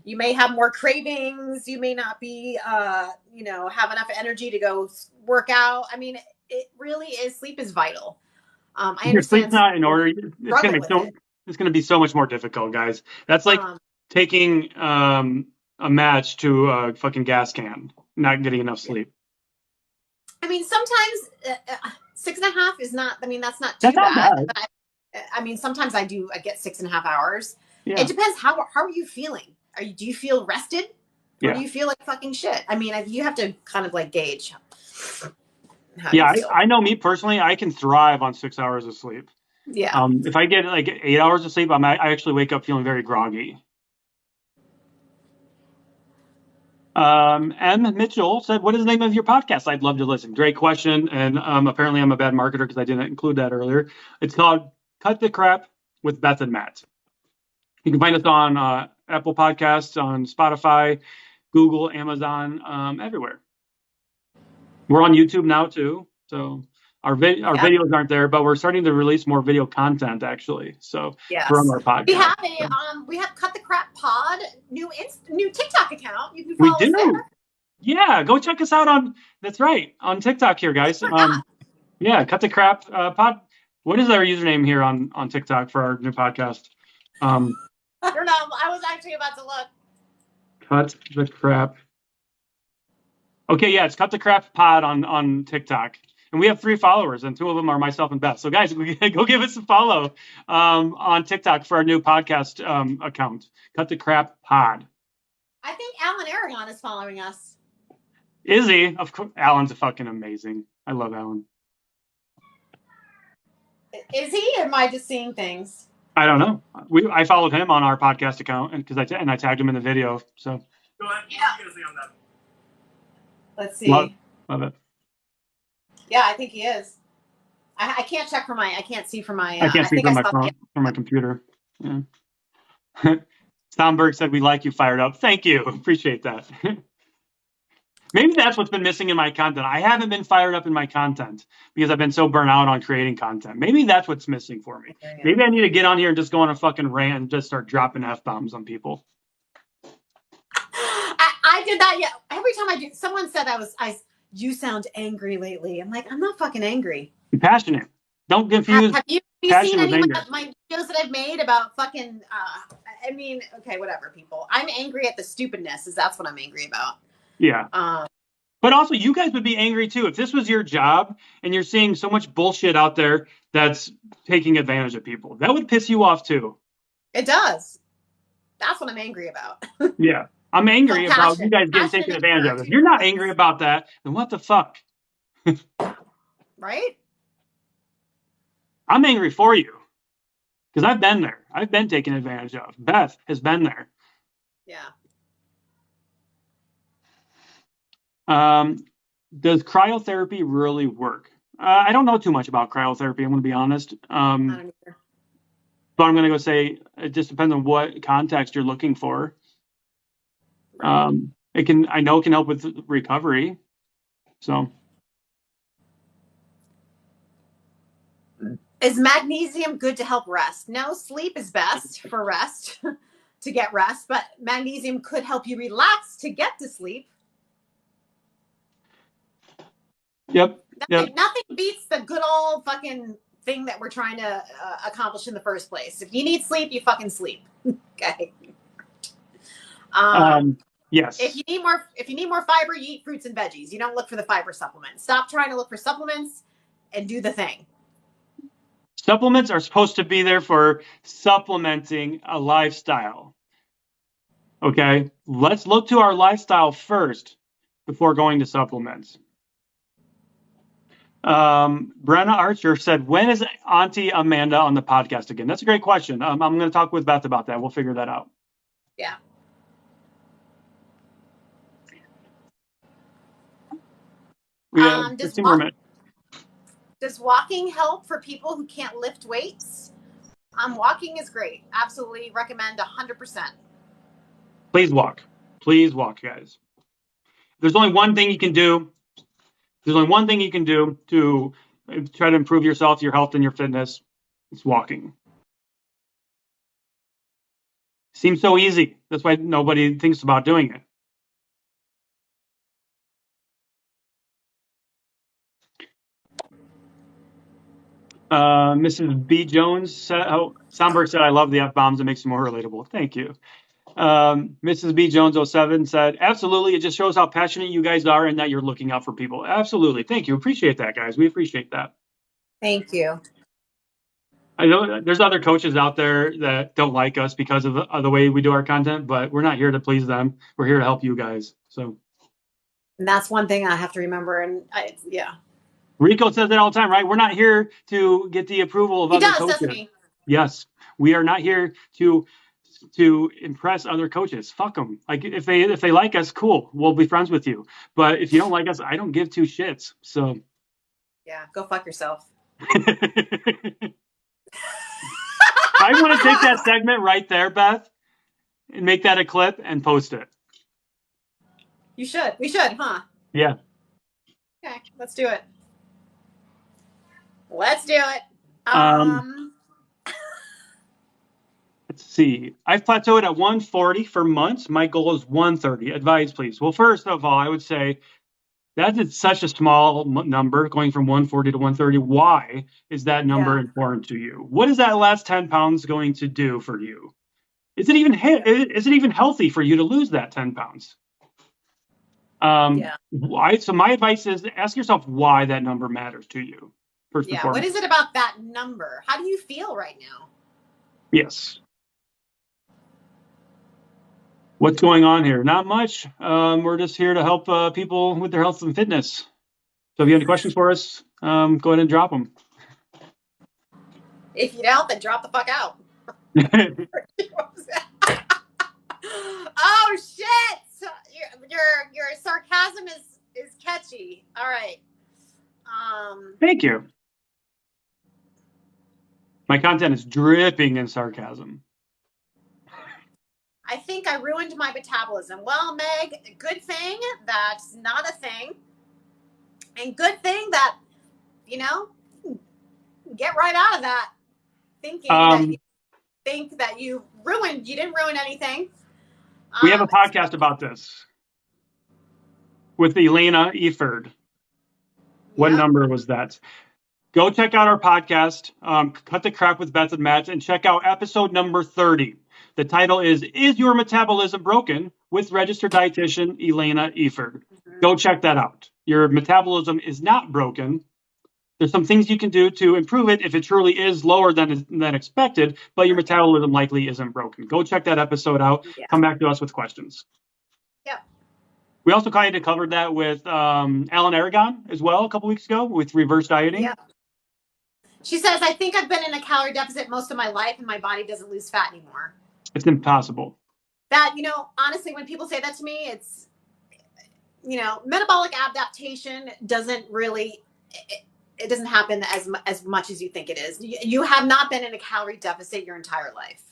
You may have more cravings. You may not be, have enough energy to go work out. I mean, it really is. Sleep is vital. I understand. Your sleep's not in order. It's going to be so much more difficult, guys. That's like taking a match to a fucking gas can, not getting enough sleep. I mean, sometimes 6.5 is not, that's not too bad. But sometimes I get 6.5 hours. Yeah. It depends. How are you feeling? Do you feel rested? Or do you feel like fucking shit? I mean, you have to kind of like gauge. I know me personally, I can thrive on 6 hours of sleep. Yeah. If I get like 8 hours of sleep, I actually wake up feeling very groggy. M. Mitchell said, what is the name of your podcast? I'd love to listen. Great question. And apparently I'm a bad marketer because I didn't include that earlier. It's called Cut the Crap with Beth and Matt. You can find us on Apple Podcasts, on Spotify, Google, Amazon, everywhere. We're on YouTube now too. So our videos aren't there, but we're starting to release more video content actually. So from our podcast, we have Cut the Crap Pod, new TikTok account. You can follow us there. Yeah, go check us out on. That's right, on TikTok here, guys. Cut the Crap Pod. What is our username here on TikTok for our new podcast? I don't know. I was actually about to look. Cut the Crap. Okay, yeah, it's Cut the Crap Pod on TikTok. And we have 3 followers, and 2 of them are myself and Beth. So, guys, go give us a follow on TikTok for our new podcast account, Cut the Crap Pod. I think Alan Aragon is following us. Is he? Of course. Alan's fucking amazing. I love Alan. Is he, or am I just seeing things? I don't know. I followed him on our podcast account, and I tagged him in the video. So. Go ahead. What are you going to say on that? Let's see. Love it. Yeah, I think he is. I can't check for I can't see from my. I can't see from my phone, from my computer. Yeah. Stomberg said, we like you fired up. Thank you. Appreciate that. Maybe that's what's been missing in my content. I haven't been fired up in my content because I've been so burnt out on creating content. Maybe that's what's missing for me. Maybe I need to get on here and just go on a fucking rant and just start dropping F-bombs on people. did that. Yeah. Every time I do, someone said you sound angry lately. I'm like, I'm not fucking angry. Be passionate. Don't confuse have you passion seen with any anger. of my videos that I've made about fucking, I mean, okay, whatever, people. I'm angry at the stupidness, that's what I'm angry about. Yeah. But also, you guys would be angry too if this was your job and you're seeing so much bullshit out there that's taking advantage of people. That would piss you off too. It does. That's what I'm angry about. Yeah. I'm angry about you guys getting taken advantage of. If you're not angry about that, then what the fuck? Right? I'm angry for you because I've been there. I've been taken advantage of. Beth has been there. Yeah. Does cryotherapy really work? I don't know too much about cryotherapy. I'm going to be honest. I don't either. But I'm going to go say it just depends on what context you're looking for. Right. I know it can help with recovery. So. Is magnesium good to help rest? No, sleep is best for rest, to get rest, but magnesium could help you relax to get to sleep. Yep. Nothing beats the good old fucking thing that we're trying to accomplish in the first place. If you need sleep, you fucking sleep. Okay. Yes. If you need more fiber, you eat fruits and veggies. You don't look for the fiber supplements. Stop trying to look for supplements and do the thing. Supplements are supposed to be there for supplementing a lifestyle. Okay, let's look to our lifestyle first before going to supplements. Brenna Archer said, when is Auntie Amanda on the podcast again? That's a great question. I'm going to talk with Beth about that. We'll figure that out. Yeah. We have 15 more minutes. Does walking help for people who can't lift weights? Walking is great. Absolutely recommend 100%. Please walk. Please walk, guys. There's only one thing you can do. There's only one thing you can do to try to improve yourself, your health, and your fitness. It's walking. Seems so easy. That's why nobody thinks about doing it. Mrs. B. Jones said, Somberg said, I love the F-bombs. It makes them more relatable. Thank you. Mrs. B. Jones 07 said, absolutely. It just shows how passionate you guys are and that you're looking out for people. Absolutely. Thank you. Appreciate that, guys. We appreciate that. Thank you. I know there's other coaches out there that don't like us because of the way we do our content, but we're not here to please them. We're here to help you guys. So. And that's one thing I have to remember. And yeah. Rico says it all the time, right? We're not here to get the approval of other coaches. Doesn't he? Yes, we are not here to impress other coaches. Fuck them. Like if they like us, cool. We'll be friends with you. But if you don't like us, I don't give two shits. So. Yeah, go fuck yourself. I want to take that segment right there, Beth, and make that a clip and post it. You should. We should, huh? Yeah. Okay, let's do it. Let's do it. Let's see. I've plateaued at 140 for months. My goal is 130. Advise, please. Well, first of all, I would say that is such a small number, going from 140 to 130. Why is that number important to you? What is that last 10 pounds going to do for you? Is it even healthy for you to lose that 10 pounds? So my advice is ask yourself why that number matters to you. First and foremost. What is it about that number? How do you feel right now? Yes. What's going on here? Not much. We're just here to help people with their health and fitness. So if you have any questions for us, go ahead and drop them. If you don't, then drop the fuck out. Oh shit! Your sarcasm is catchy. All right. Thank you. My content is dripping in sarcasm. I think I ruined my metabolism. Well, Meg, good thing that's not a thing. And good thing that, get right out of that thinking that you think that you didn't ruin anything. We have a podcast about this. with Elena Eford. What Yep. number was that? Go check out our podcast, Cut the Crap with Beth and Matt, and check out episode number 30. The title is Your Metabolism Broken? With registered dietitian Elena Eford. Go check that out. Your metabolism is not broken. There's some things you can do to improve it if it truly is lower than expected, but your metabolism likely isn't broken. Go check that episode out. Yeah. Come back to us with questions. Yep. We also kind of covered that with Alan Aragon as well a couple weeks ago with reverse dieting. Yep. She says, I think I've been in a calorie deficit most of my life and my body doesn't lose fat anymore. It's impossible. That, honestly, when people say that to me, it's, metabolic adaptation doesn't really, it doesn't happen as much as you think it is. You have not been in a calorie deficit your entire life.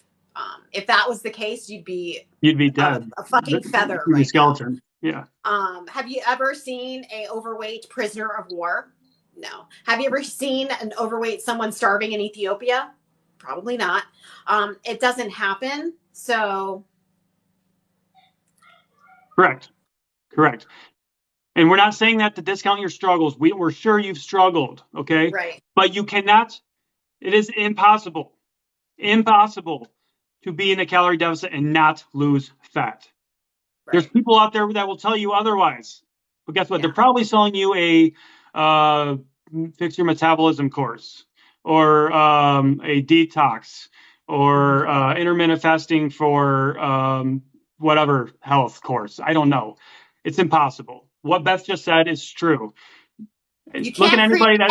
If that was the case, you'd be dead. A fucking feather. Right, skeleton. Now. Yeah. Have you ever seen a overweight prisoner of war? No. Have you ever seen an overweight someone starving in Ethiopia? Probably not. It doesn't happen. So. Correct. And we're not saying that to discount your struggles. We're sure you've struggled, okay? Right. But you cannot, it is impossible to be in a calorie deficit and not lose fat. Right. There's people out there that will tell you otherwise. But guess what? Yeah. They're probably selling you a fix your metabolism course or a detox or intermittent fasting for whatever health course. I don't know. It's impossible. What Beth just said is true. Look at anybody that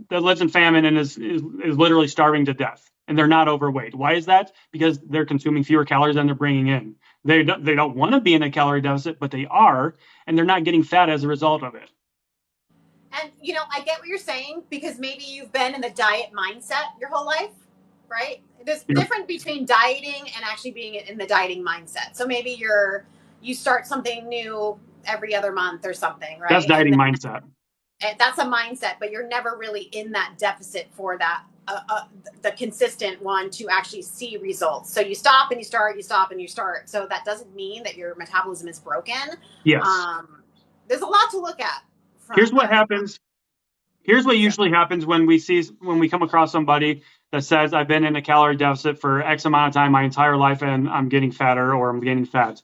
lives in famine and is literally starving to death, and they're not overweight. Why is that? Because they're consuming fewer calories than they're bringing in. They don't want to be in a calorie deficit, but they are, and they're not getting fat as a result of it. And, I get what you're saying, because maybe you've been in the diet mindset your whole life, right? There's a difference between dieting and actually being in the dieting mindset. So maybe you start something new every other month or something, right? That's dieting mindset. That's a mindset, but you're never really in that deficit for that, the consistent one to actually see results. So you stop and you start, you stop and you start. So that doesn't mean that your metabolism is broken. Yes. There's a lot to look at. Here's what happens. Here's what usually happens when we come across somebody that says, I've been in a calorie deficit for X amount of time my entire life and I'm getting fatter or I'm gaining fat.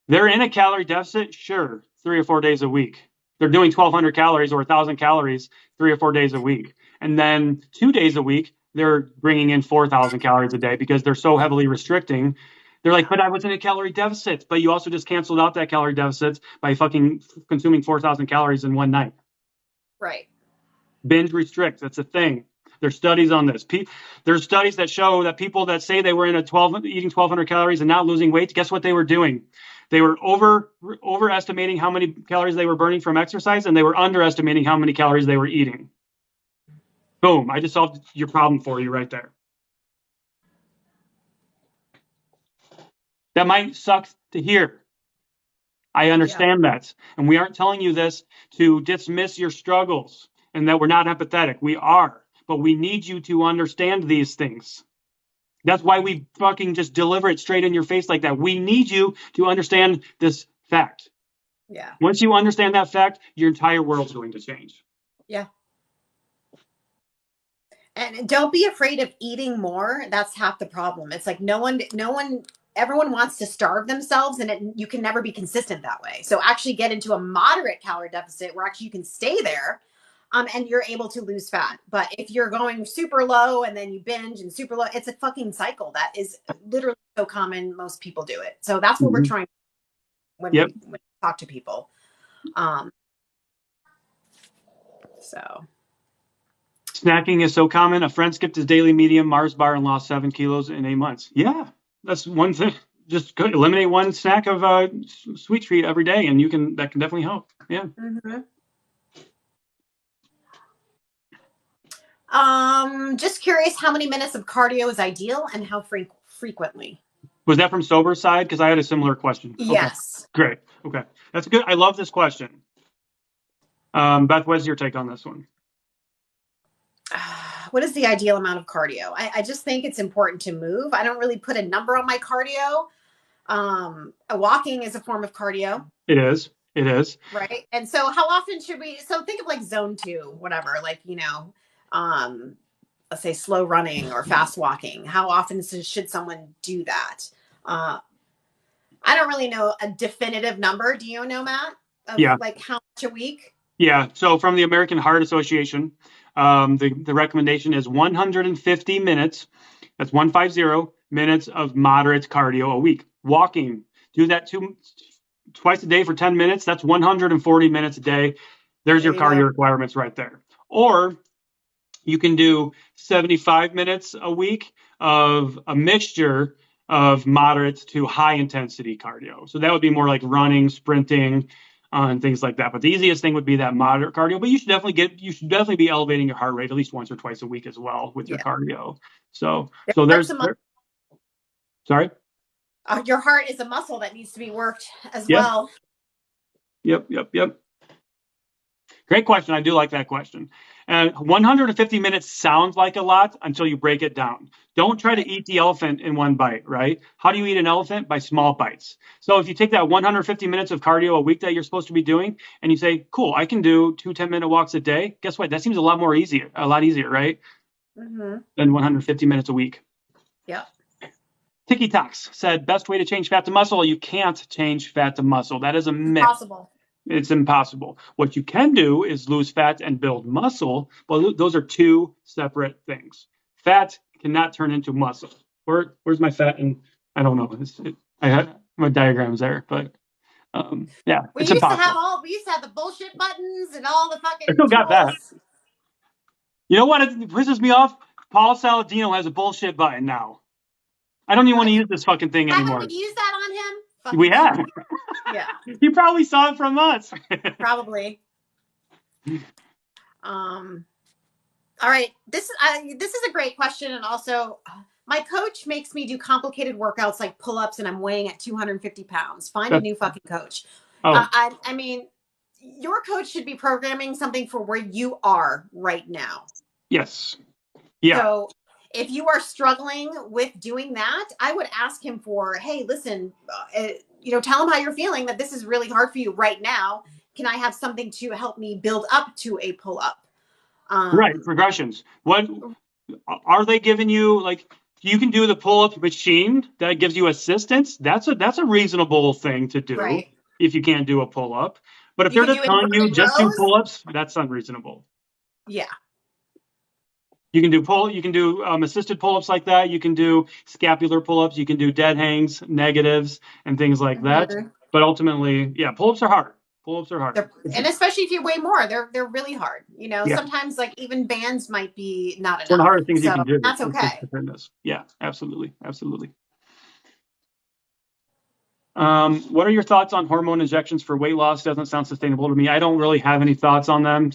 They're in a calorie deficit, sure, 3 or 4 days a week. They're doing 1,200 calories or 1,000 calories 3 or 4 days a week. And then 2 days a week, they're bringing in 4,000 calories a day because they're so heavily restricting. They're like, but I was in a calorie deficit. But you also just canceled out that calorie deficit by fucking consuming 4,000 calories in one night. Right. Binge restrict. That's a thing. There's studies on this. There's studies that show that people that say they were in eating 1,200 calories and not losing weight, guess what they were doing? They were overestimating how many calories they were burning from exercise, and they were underestimating how many calories they were eating. Boom. I just solved your problem for you right there. That might suck to hear. I understand that. And we aren't telling you this to dismiss your struggles and that we're not empathetic. We are. But we need you to understand these things. That's why we fucking just deliver it straight in your face like that. We need you to understand this fact. Yeah. Once you understand that fact, your entire world's going to change. Yeah. And don't be afraid of eating more. That's half the problem. It's like everyone wants to starve themselves, and you can never be consistent that way. So actually get into a moderate calorie deficit where actually you can stay there. And you're able to lose fat. But if you're going super low and then you binge and super low, it's a fucking cycle that is literally so common. Most people do it. So that's what we're trying when we talk to people. So snacking is so common. A friend skipped his daily medium Mars bar and lost 7 kilos in 8 months. Yeah, that's one thing. Just eliminate one snack of sweet treat every day, and that can definitely help. Yeah. Mm-hmm. Just curious how many minutes of cardio is ideal and how frequently. Was that from sober side? Because I had a similar question. Yes. Okay. Great. Okay. That's good. I love this question. Beth, what is your take on this one? What is the ideal amount of cardio? I just think it's important to move. I don't really put a number on my cardio. Walking is a form of cardio. It is. It is. Right. And so how often should we, so think of like zone 2, whatever, like, let's say slow running or fast walking. How often should someone do that? I don't really know a definitive number. Do you know, Matt, of Yeah. like how much a week? Yeah. So from the American Heart Association, the recommendation is 150 minutes. That's 150 minutes of moderate cardio a week. Walking, do that twice a day for 10 minutes. That's 140 minutes a day. There's your cardio requirements right there. Or you can do 75 minutes a week of a mixture of moderate to high intensity cardio. So that would be more like running, sprinting, and things like that. But the easiest thing would be that moderate cardio. But you should definitely be elevating your heart rate at least once or twice a week as well with your cardio. So sorry. Your heart is a muscle that needs to be worked as well. Yep. Great question. I do like that question. 150 minutes sounds like a lot until you break it down. Don't try to eat the elephant in one bite, right? How do you eat an elephant? By small bites. So if you take that 150 minutes of cardio a week that you're supposed to be doing, and you say, cool, I can do 2 10-minute walks a day. Guess what? That seems a lot easier, right? Mm-hmm. Than 150 minutes a week. Yeah. Tiki Talks said, best way to change fat to muscle. You can't change fat to muscle. That is a myth. Impossible. It's impossible. What you can do is lose fat and build muscle. Well, those are two separate things. Fat cannot turn into muscle. Where's my fat? And I don't know. I had my diagrams there, but yeah, it's impossible. We used to have the bullshit buttons and all the fucking. I still got that. You know what? It pisses me off. Paul Saladino has a bullshit button now. I don't even want to use this fucking thing anymore. Haven't we used that on him? We have. Yeah. You probably saw it from us. Probably. All right. This is a great question, and also my coach makes me do complicated workouts like pull-ups, and I'm weighing at 250 pounds. Find a new fucking coach. I mean, your coach should be programming something for where you are right now. Yes. Yeah. So if you are struggling with doing that, I would ask him for, hey, listen, tell him how you're feeling, that this is really hard for you right now. Can I have something to help me build up to a pull-up? Right, progressions. What are they giving you? Like, you can do the pull-up machine that gives you assistance. That's a reasonable thing to do if you can't do a pull-up. But if they're just telling you just do pull-ups, that's unreasonable. Yeah. You can do assisted pull-ups like that. You can do scapular pull-ups. You can do dead hangs, negatives, and things like that. But ultimately, yeah, pull-ups are hard. Pull-ups are hard. And especially if you weigh more, they're really hard. Sometimes like even bands might be not enough. One of the hardest things you can do. That's okay. Yeah, absolutely. What are your thoughts on hormone injections for weight loss? Doesn't sound sustainable to me. I don't really have any thoughts on them.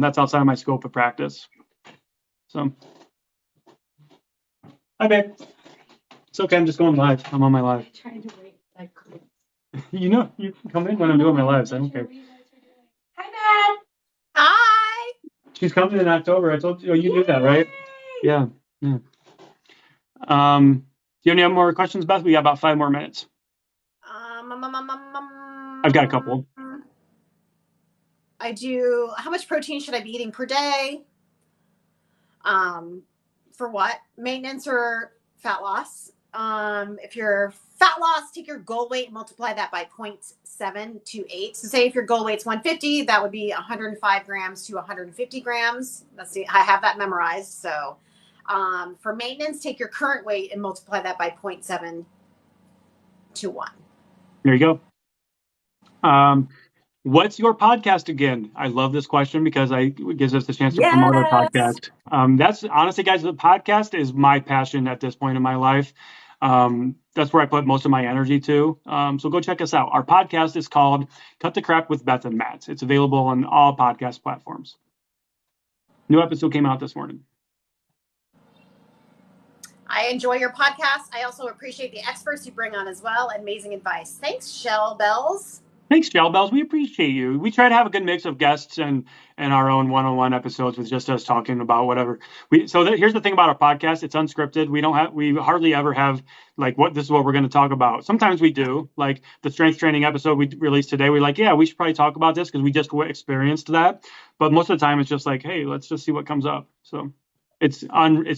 That's outside of my scope of practice. So, hi, babe. It's okay. I'm just going live. I'm on my live. Trying to wait, like. You can come in when I'm doing my lives. I don't care. Hi, Matt. Hi. She's coming in October. I told you. You knew that, right? Yeah. Do you have any more questions, Beth? We got about 5 more minutes. I've got a couple. I do. How much protein should I be eating per day? For what? Maintenance or fat loss? If you're fat loss, take your goal weight and multiply that by 0.728. So say if your goal weight's 150, that would be 105 grams to 150 grams. I have that memorized. So for maintenance, take your current weight and multiply that by 0.7 to 1. There you go. What's your podcast again? I love this question because it gives us the chance to promote our podcast. That's honestly, guys, the podcast is my passion at this point in my life. That's where I put most of my energy to. So go check us out. Our podcast is called Cut the Crap with Beth and Matt. It's available on all podcast platforms. New episode came out this morning. I enjoy your podcast. I also appreciate the experts you bring on as well. Amazing advice. Thanks, Shell Bells. Thanks, Gel Bells. We appreciate you. We try to have a good mix of guests and our own one-on-one episodes with just us talking about whatever. Here's the thing about our podcast: it's unscripted. We hardly ever have like this is what we're going to talk about. Sometimes we do, like the strength training episode we released today. We're like, yeah, we should probably talk about this because we just experienced that. But most of the time, it's just like, hey, let's just see what comes up. So it's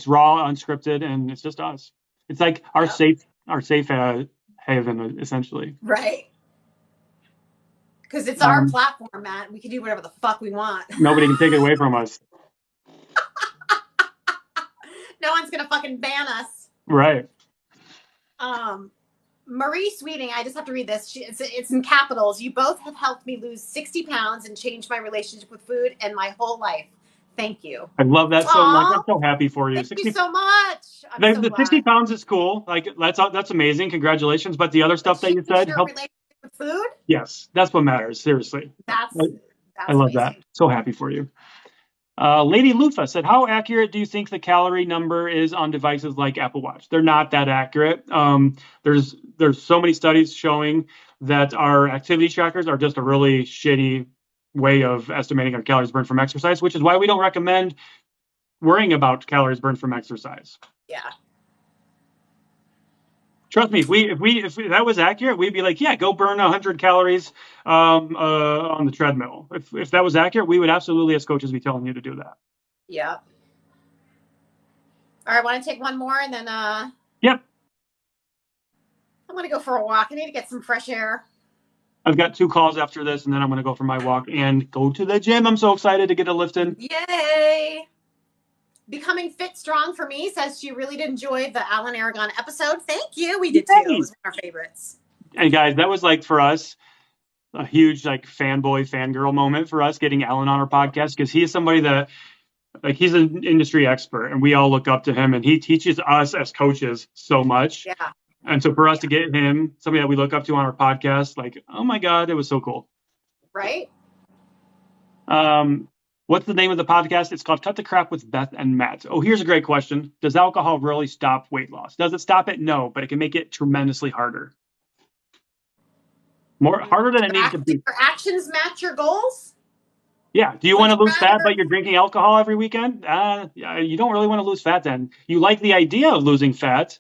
raw, unscripted, and it's just us. It's like our safe haven, essentially. Right. Because it's our platform, Matt. We can do whatever the fuck we want. Nobody can take it away from us. No one's gonna fucking ban us. Right. Marie Sweeting, I just have to read this. It's in capitals. You both have helped me lose 60 pounds and change my relationship with food and my whole life. Thank you. I love that so much. I'm so happy for you. Thank you so much. The 60 pounds is cool. Like that's amazing. Congratulations. But the other stuff that you said helped. Relationship with food? Yes, that's what matters. Seriously. That's I love that. So happy for you. Lady Lufa said, how accurate do you think the calorie number is on devices like Apple Watch? They're not that accurate. There's so many studies showing that our activity trackers are just a really shitty way of estimating our calories burned from exercise, which is why we don't recommend worrying about calories burned from exercise. Yeah. Trust me, if that was accurate, we'd be like, yeah, go burn 100 calories on the treadmill. If that was accurate, we would absolutely, as coaches, be telling you to do that. Yeah. All right, want to take one more and then Yep. I'm gonna go for a walk. I need to get some fresh air. I've got 2 calls after this, and then I'm gonna go for my walk and go to the gym. I'm so excited to get a lift in. Yay! Becoming Fit Strong for me says she really did enjoy the Alan Aragon episode. Thank you. We did too. It was one of our favorites. And guys, that was like for us a huge like fanboy, fangirl moment for us getting Alan on our podcast because he is somebody that like he's an industry expert and we all look up to him and he teaches us as coaches so much. Yeah. And so for us to get him, somebody that we look up to on our podcast, like, oh my God, it was so cool. Right. What's the name of the podcast? It's called Cut the Crap with Beth and Matt. Oh, here's a great question. Does alcohol really stop weight loss? Does it stop it? No, but it can make it tremendously harder. Harder than it needs to be. Do your actions match your goals? Yeah. Do you want to lose fat, but you're drinking alcohol every weekend? You don't really want to lose fat then. You like the idea of losing fat,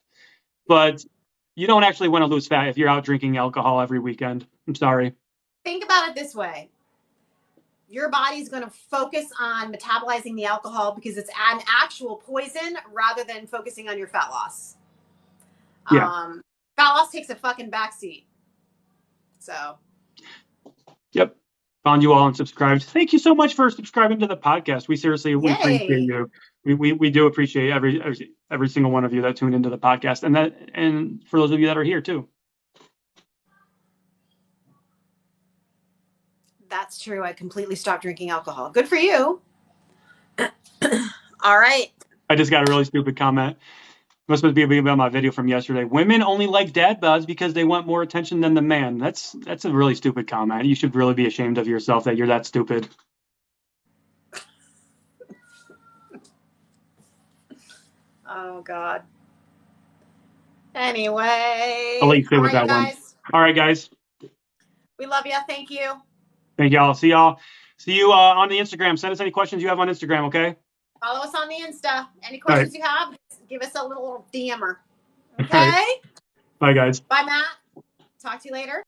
but you don't actually want to lose fat if you're out drinking alcohol every weekend. I'm sorry. Think about it this way. Your body's going to focus on metabolizing the alcohol because it's an actual poison rather than focusing on your fat loss. Yeah. Fat loss takes a fucking backseat. So. Yep. Found you all and subscribed. Thank you so much for subscribing to the podcast. We seriously appreciate you. We do appreciate every single one of you that tuned into the podcast, and for those of you that are here too. That's true. I completely stopped drinking alcohol. Good for you. All right. I just got a really stupid comment. Must be about my video from yesterday. Women only like dad bods because they want more attention than the man. That's a really stupid comment. You should really be ashamed of yourself that you're that stupid. Oh, God. Anyway. I'll let you stay with that one. All right, guys. We love you. Thank you. Thank y'all. See y'all. See you on the Instagram. Send us any questions you have on Instagram, okay? Follow us on the Insta. Any questions you have, give us a little DMer. Okay? Bye, guys. Bye, Matt. Talk to you later.